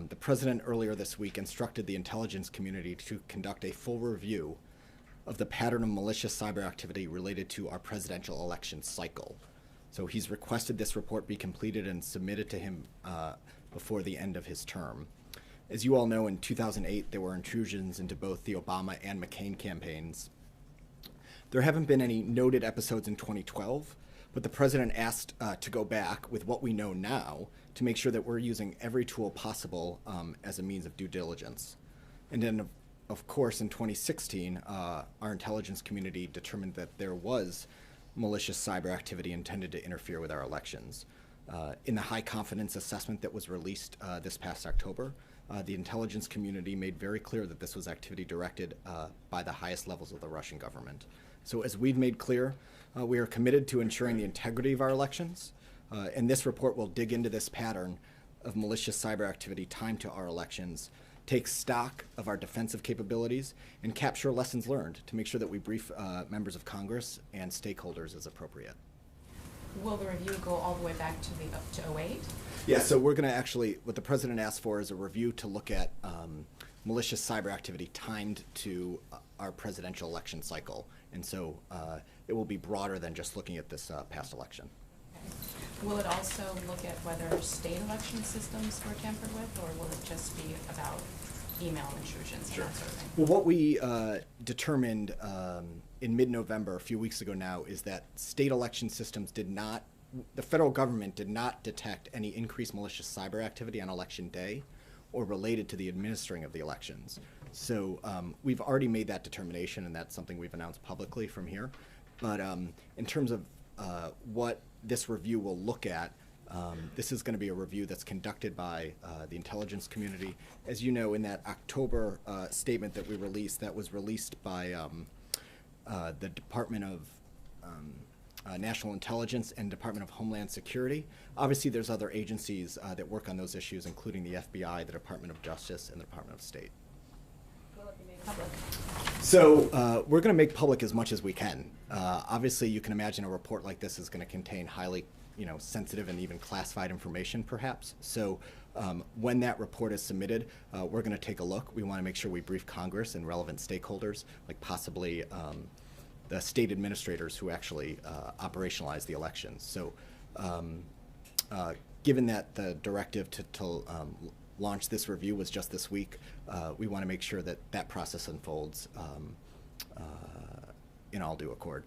The president earlier this week instructed the intelligence community to conduct a full review of the pattern of malicious cyber activity related to our presidential election cycle. So he's requested this report be completed and submitted to him before the end of his term. As you all know, in 2008, there were intrusions into both the Obama and McCain campaigns. There haven't been any noted episodes in 2012, but the president asked to go back with what we know now to make sure that we're using every tool possible as a means of due diligence. And then, of course, in 2016, our intelligence community determined that there was malicious cyber activity intended to interfere with our elections. In the high confidence assessment that was released this past October, the intelligence community made very clear that this was activity directed by the highest levels of the Russian government. So as we've made clear, we are committed to ensuring the integrity of our elections, and this report will dig into this pattern of malicious cyber activity timed to our elections, take stock of our defensive capabilities, and capture lessons learned to make sure that we brief members of Congress and stakeholders as appropriate. Will the review go all the way back to '08? Yeah, so we're going to actually, what the president asked for is a review to look at malicious cyber activity timed to our presidential election cycle. And so it will be broader than just looking at this past election. Okay. Will it also look at whether state election systems were tampered with, or will it just be about email intrusions and that sort of thing? Well, what we determined in mid-November, a few weeks ago now, is that state election systems the federal government did not detect any increased malicious cyber activity on election day or related to the administering of the elections. So we've already made that determination, and that's something we've announced publicly from here. But in terms of what this review will look at, this is going to be a review that's conducted by the intelligence community. As you know, in that October statement that we released, that was released by the Department of National Intelligence and Department of Homeland Security. Obviously, there's other agencies that work on those issues, including the FBI, the Department of Justice, and the Department of State. Will it be made public? So we're going to make public as much as we can. Obviously, you can imagine a report like this is going to contain highly sensitive and even classified information, perhaps. So when that report is submitted, we're going to take a look. We want to make sure we brief Congress and relevant stakeholders, like possibly the state administrators who actually operationalize the elections. So given that the directive to launch this review was just this week, we want to make sure that that process unfolds in all due accord.